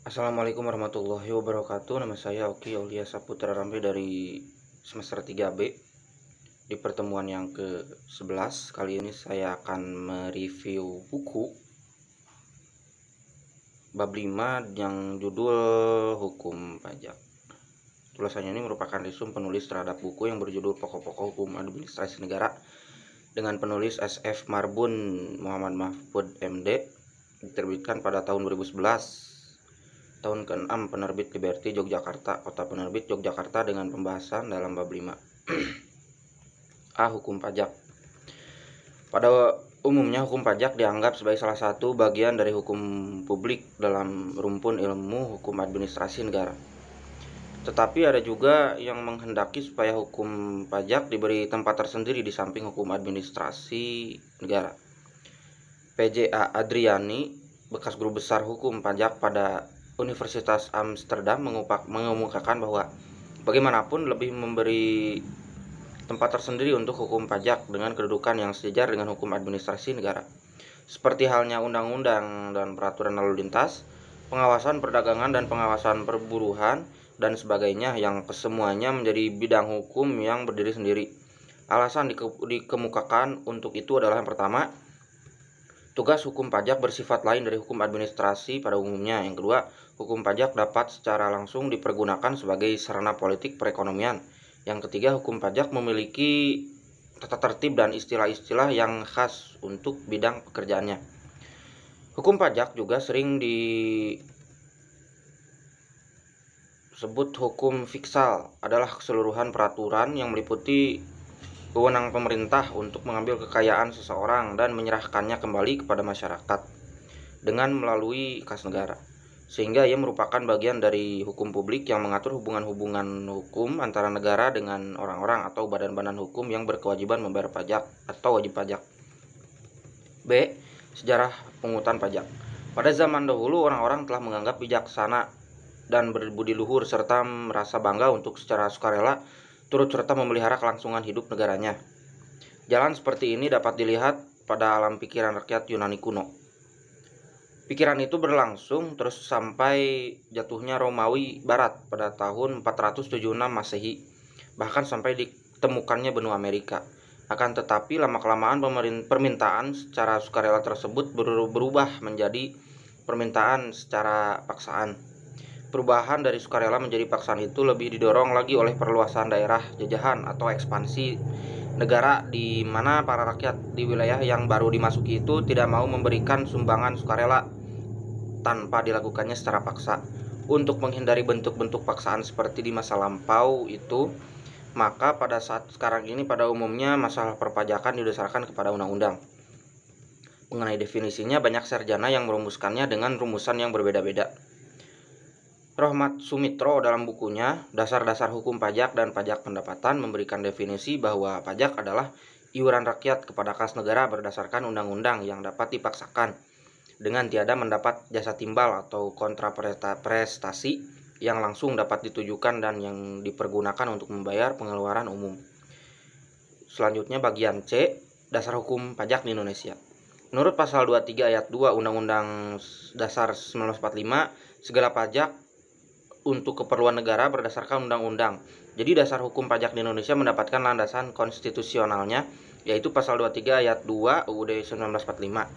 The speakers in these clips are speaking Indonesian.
Assalamualaikum warahmatullahi wabarakatuh. Nama saya Oki Aulia Saputra Rambe dari semester 3B. Di pertemuan yang ke-11 kali ini saya akan mereview buku bab 5 yang judul Hukum Pajak. Tulisannya ini merupakan resume penulis terhadap buku yang berjudul Pokok-pokok Hukum Administrasi Negara dengan penulis SF Marbun Muhammad Mahfud MD, diterbitkan pada tahun 2011. Tahun ke-6 penerbit Liberty Yogyakarta, kota penerbit Yogyakarta, dengan pembahasan dalam bab 5. A. Hukum pajak. Pada umumnya hukum pajak dianggap sebagai salah satu bagian dari hukum publik dalam rumpun ilmu hukum administrasi negara. Tetapi ada juga yang menghendaki supaya hukum pajak diberi tempat tersendiri di samping hukum administrasi negara. PJ.A. Adriani, bekas guru besar hukum pajak pada Universitas Amsterdam, mengemukakan bahwa bagaimanapun lebih memberi tempat tersendiri untuk hukum pajak dengan kedudukan yang sejajar dengan hukum administrasi negara. Seperti halnya undang-undang dan peraturan lalu lintas, pengawasan perdagangan dan pengawasan perburuhan, dan sebagainya, yang kesemuanya menjadi bidang hukum yang berdiri sendiri. Alasan dikemukakan untuk itu adalah yang pertama, tugas hukum pajak bersifat lain dari hukum administrasi pada umumnya. Yang kedua, hukum pajak dapat secara langsung dipergunakan sebagai sarana politik perekonomian. Yang ketiga, hukum pajak memiliki tata tertib dan istilah-istilah yang khas untuk bidang pekerjaannya. Hukum pajak juga sering disebut hukum fiskal, adalah keseluruhan peraturan yang meliputi wewenang pemerintah untuk mengambil kekayaan seseorang dan menyerahkannya kembali kepada masyarakat dengan melalui kas negara, sehingga ia merupakan bagian dari hukum publik yang mengatur hubungan-hubungan hukum antara negara dengan orang-orang atau badan-badan hukum yang berkewajiban membayar pajak atau wajib pajak. B. Sejarah pungutan pajak. Pada zaman dahulu, orang-orang telah menganggap bijaksana dan berbudi luhur serta merasa bangga untuk secara sukarela turut serta memelihara kelangsungan hidup negaranya. Jalan seperti ini dapat dilihat pada alam pikiran rakyat Yunani kuno. Pikiran itu berlangsung terus sampai jatuhnya Romawi Barat pada tahun 476 Masehi, bahkan sampai ditemukannya benua Amerika. Akan tetapi lama-kelamaan permintaan secara sukarela tersebut berubah menjadi permintaan secara paksaan. Perubahan dari sukarela menjadi paksaan itu lebih didorong lagi oleh perluasan daerah jajahan atau ekspansi negara, di mana para rakyat di wilayah yang baru dimasuki itu tidak mau memberikan sumbangan sukarela tanpa dilakukannya secara paksa. Untuk menghindari bentuk-bentuk paksaan seperti di masa lampau itu, maka pada saat sekarang ini pada umumnya masalah perpajakan didasarkan kepada undang-undang. Mengenai definisinya, banyak sarjana yang merumuskannya dengan rumusan yang berbeda-beda. Rohmat Sumitro dalam bukunya Dasar-dasar Hukum Pajak dan Pajak Pendapatan memberikan definisi bahwa pajak adalah iuran rakyat kepada kas negara berdasarkan undang-undang yang dapat dipaksakan dengan tiada mendapat jasa timbal atau kontraprestasi yang langsung dapat ditujukan dan yang dipergunakan untuk membayar pengeluaran umum. Selanjutnya bagian C, Dasar Hukum Pajak di Indonesia. Menurut pasal 23 ayat 2 Undang-Undang Dasar 1945, segala pajak untuk keperluan negara berdasarkan undang-undang. Jadi dasar hukum pajak di Indonesia mendapatkan landasan konstitusionalnya, yaitu pasal 23 ayat 2 UUD 1945.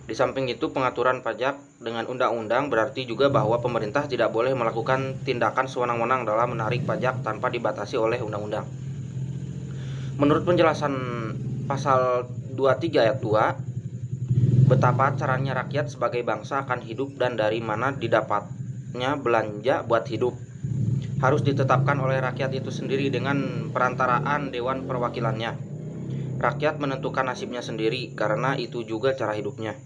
Di samping itu, pengaturan pajak dengan undang-undang berarti juga bahwa pemerintah tidak boleh melakukan tindakan sewenang-wenang dalam menarik pajak tanpa dibatasi oleh undang-undang. Menurut penjelasan pasal 23 ayat 2, betapa caranya rakyat sebagai bangsa akan hidup dan dari mana didapatnya belanja buat hidup harus ditetapkan oleh rakyat itu sendiri dengan perantaraan Dewan Perwakilannya. Rakyat menentukan nasibnya sendiri karena itu juga cara hidupnya.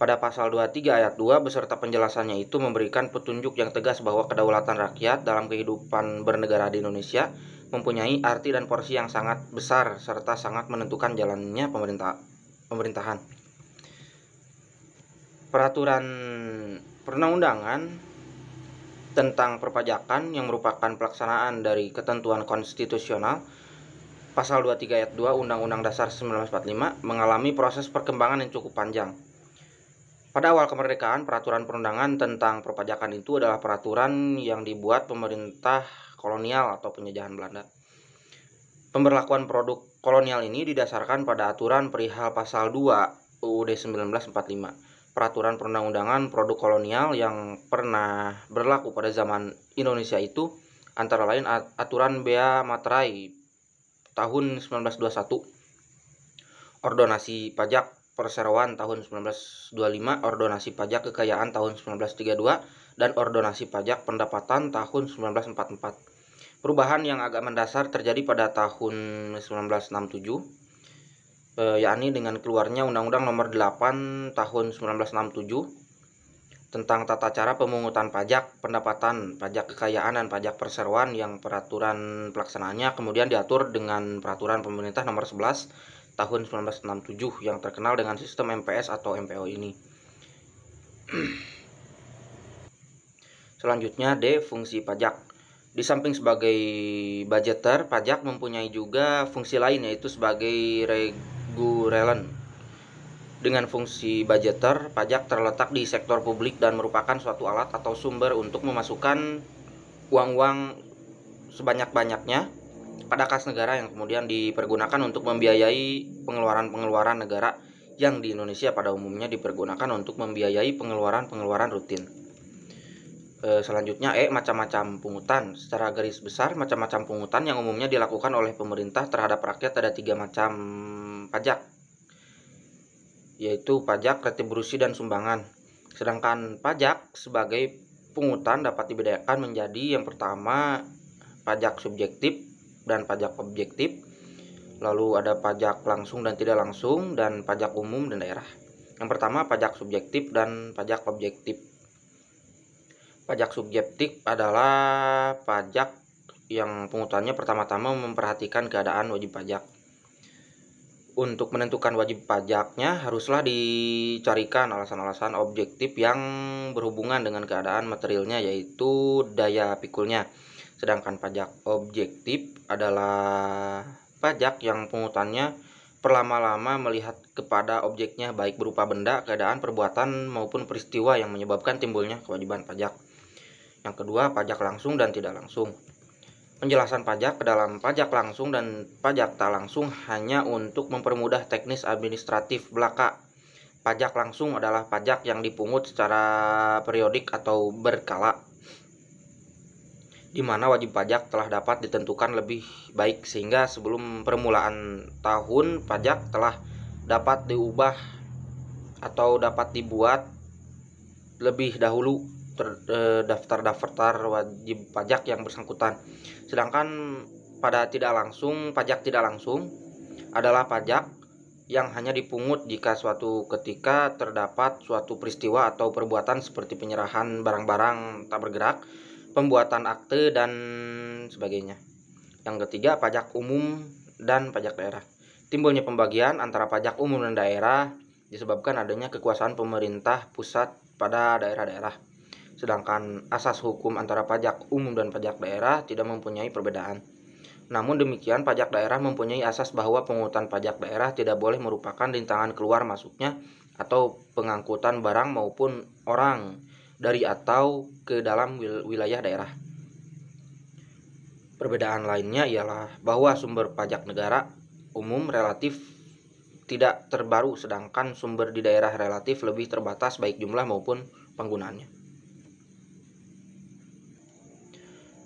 Pada pasal 23 ayat 2 beserta penjelasannya itu memberikan petunjuk yang tegas bahwa kedaulatan rakyat dalam kehidupan bernegara di Indonesia mempunyai arti dan porsi yang sangat besar serta sangat menentukan jalannya pemerintahan. Peraturan perundang-undangan tentang perpajakan yang merupakan pelaksanaan dari ketentuan konstitusional pasal 23 ayat 2 Undang-Undang Dasar 1945 mengalami proses perkembangan yang cukup panjang. Pada awal kemerdekaan, peraturan perundangan tentang perpajakan itu adalah peraturan yang dibuat pemerintah kolonial atau penjajahan Belanda. Pemberlakuan produk kolonial ini didasarkan pada aturan perihal pasal 2 UUD 1945, peraturan perundang-undangan produk kolonial yang pernah berlaku pada zaman Indonesia itu antara lain aturan Bea Materai tahun 1921, ordonasi pajak perseroan tahun 1925, ordonasi pajak kekayaan tahun 1932, dan ordonasi pajak pendapatan tahun 1944. Perubahan yang agak mendasar terjadi pada tahun 1967, yakni dengan keluarnya Undang-Undang Nomor 8 Tahun 1967 tentang tata cara pemungutan pajak pendapatan, pajak kekayaan, dan pajak perseroan, yang peraturan pelaksanaannya kemudian diatur dengan peraturan pemerintah nomor 11 tahun 1967 yang terkenal dengan sistem MPS atau MPO ini. Selanjutnya D. Fungsi pajak. Di samping sebagai budgeter, pajak mempunyai juga fungsi lain, yaitu sebagai reguleran. Dengan fungsi budgeter, pajak terletak di sektor publik dan merupakan suatu alat atau sumber untuk memasukkan uang-uang sebanyak-banyaknya pada kas negara yang kemudian dipergunakan untuk membiayai pengeluaran-pengeluaran negara yang di Indonesia pada umumnya dipergunakan untuk membiayai pengeluaran-pengeluaran rutin. Selanjutnya macam-macam pungutan. Secara garis besar, macam-macam pungutan yang umumnya dilakukan oleh pemerintah terhadap rakyat ada 3 macam pajak, yaitu pajak, retribusi, dan sumbangan. Sedangkan pajak sebagai pungutan dapat dibedakan menjadi yang pertama pajak subjektif dan pajak objektif, lalu ada pajak langsung dan tidak langsung, dan pajak umum dan daerah. Yang pertama pajak subjektif dan pajak objektif. Pajak subjektif adalah pajak yang pungutannya pertama-tama memperhatikan keadaan wajib pajak. Untuk menentukan wajib pajaknya haruslah dicarikan alasan-alasan objektif yang berhubungan dengan keadaan materialnya, yaitu daya pikulnya. Sedangkan pajak objektif adalah pajak yang pungutannya berlama-lama melihat kepada objeknya, baik berupa benda, keadaan, perbuatan, maupun peristiwa yang menyebabkan timbulnya kewajiban pajak. Yang kedua, pajak langsung dan tidak langsung. Penjelasan pajak ke dalam pajak langsung dan pajak tak langsung hanya untuk mempermudah teknis administratif belaka. Pajak langsung adalah pajak yang dipungut secara periodik atau berkala, di mana wajib pajak telah dapat ditentukan lebih baik sehingga sebelum permulaan tahun pajak telah dapat diubah atau dapat dibuat lebih dahulu daftar-daftar wajib pajak yang bersangkutan. Sedangkan pada tidak langsung, pajak tidak langsung adalah pajak yang hanya dipungut jika suatu ketika terdapat suatu peristiwa atau perbuatan seperti penyerahan barang-barang tak bergerak, pembuatan akte, dan sebagainya. Yang ketiga, pajak umum dan pajak daerah. Timbulnya pembagian antara pajak umum dan daerah disebabkan adanya kekuasaan pemerintah pusat pada daerah-daerah. Sedangkan asas hukum antara pajak umum dan pajak daerah tidak mempunyai perbedaan. Namun demikian, pajak daerah mempunyai asas bahwa pungutan pajak daerah tidak boleh merupakan rintangan keluar masuknya atau pengangkutan barang maupun orang dari atau ke dalam wilayah daerah. Perbedaan lainnya ialah bahwa sumber pajak negara umum relatif tidak terbaru, sedangkan sumber di daerah relatif lebih terbatas baik jumlah maupun penggunaannya.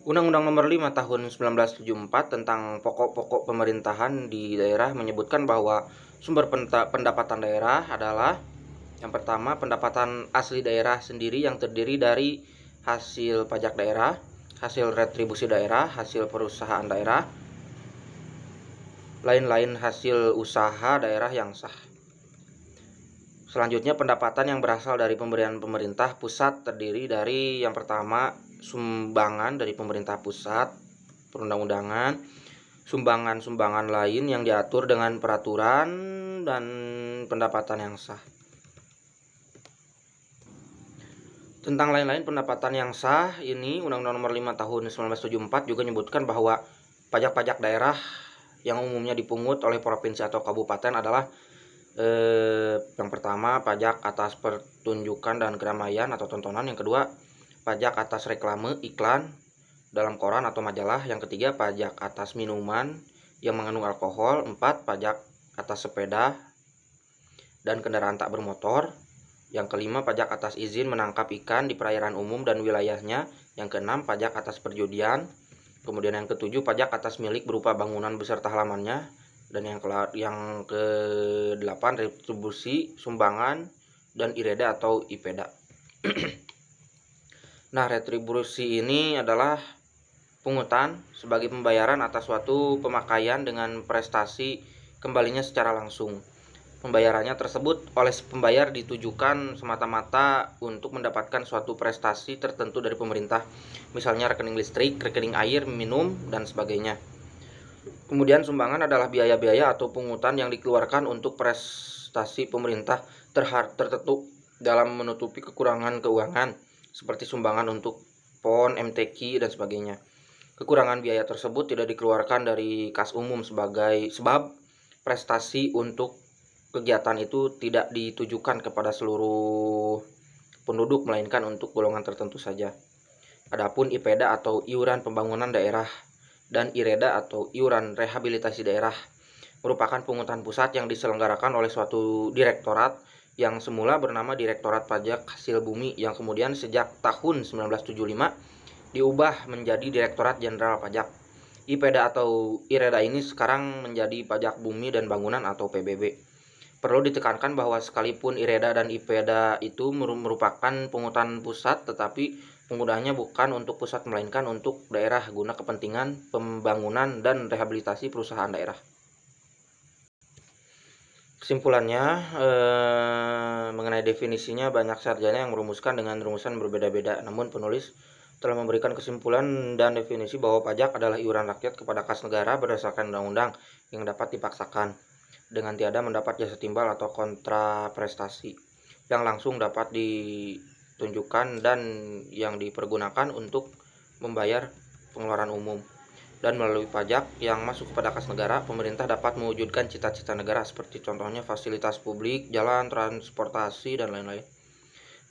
Undang-Undang Nomor 5 Tahun 1974 tentang pokok-pokok pemerintahan di daerah menyebutkan bahwa sumber pendapatan daerah adalah yang pertama pendapatan asli daerah sendiri yang terdiri dari hasil pajak daerah, hasil retribusi daerah, hasil perusahaan daerah, lain-lain hasil usaha daerah yang sah. Selanjutnya, pendapatan yang berasal dari pemberian pemerintah pusat terdiri dari yang pertama sumbangan dari pemerintah pusat, perundang-undangan, sumbangan-sumbangan lain yang diatur dengan peraturan, dan pendapatan yang sah. Tentang lain-lain pendapatan yang sah ini, Undang-Undang Nomor 5 Tahun 1974 juga menyebutkan bahwa pajak-pajak daerah yang umumnya dipungut oleh provinsi atau kabupaten adalah Yang pertama, pajak atas pertunjukan dan keramaian atau tontonan. Yang kedua, pajak atas reklame iklan dalam koran atau majalah. Yang ketiga, pajak atas minuman yang mengandung alkohol. 4, pajak atas sepeda dan kendaraan tak bermotor. Yang kelima, pajak atas izin menangkap ikan di perairan umum dan wilayahnya. Yang keenam, pajak atas perjudian. Kemudian yang ketujuh, pajak atas milik berupa bangunan beserta halamannya. Dan yang ke-8, retribusi, sumbangan, dan ireda atau ipeda. Nah, retribusi ini adalah pungutan sebagai pembayaran atas suatu pemakaian dengan prestasi kembalinya secara langsung. Pembayarannya tersebut oleh pembayar ditujukan semata-mata untuk mendapatkan suatu prestasi tertentu dari pemerintah, misalnya rekening listrik, rekening air, minum, dan sebagainya. Kemudian sumbangan adalah biaya-biaya atau pungutan yang dikeluarkan untuk prestasi pemerintah tertentu dalam menutupi kekurangan keuangan, seperti sumbangan untuk PON, MTQ, dan sebagainya. Kekurangan biaya tersebut tidak dikeluarkan dari kas umum sebab prestasi untuk kegiatan itu tidak ditujukan kepada seluruh penduduk, melainkan untuk golongan tertentu saja. Adapun IPEDA atau iuran pembangunan daerah dan IREDA atau iuran rehabilitasi daerah merupakan pungutan pusat yang diselenggarakan oleh suatu direktorat yang semula bernama Direktorat Pajak Hasil Bumi, yang kemudian sejak tahun 1975 diubah menjadi Direktorat Jenderal Pajak. IPEDA atau IREDA ini sekarang menjadi Pajak Bumi dan Bangunan atau PBB. Perlu ditekankan bahwa sekalipun IREDA dan IPEDA itu merupakan pungutan pusat, tetapi penggunaannya bukan untuk pusat melainkan untuk daerah guna kepentingan pembangunan dan rehabilitasi perusahaan daerah. Kesimpulannya, mengenai definisinya banyak sarjana yang merumuskan dengan rumusan berbeda-beda, namun penulis telah memberikan kesimpulan dan definisi bahwa pajak adalah iuran rakyat kepada kas negara berdasarkan undang-undang yang dapat dipaksakan dengan tiada mendapat jasa timbal atau kontra prestasi, yang langsung dapat ditunjukkan dan yang dipergunakan untuk membayar pengeluaran umum. Dan melalui pajak yang masuk kepada kas negara, pemerintah dapat mewujudkan cita-cita negara seperti contohnya fasilitas publik, jalan, transportasi, dan lain-lain.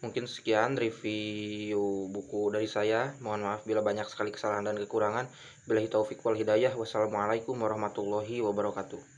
Mungkin sekian review buku dari saya. Mohon maaf bila banyak sekali kesalahan dan kekurangan. Billahi taufik wal hidayah. Wassalamualaikum warahmatullahi wabarakatuh.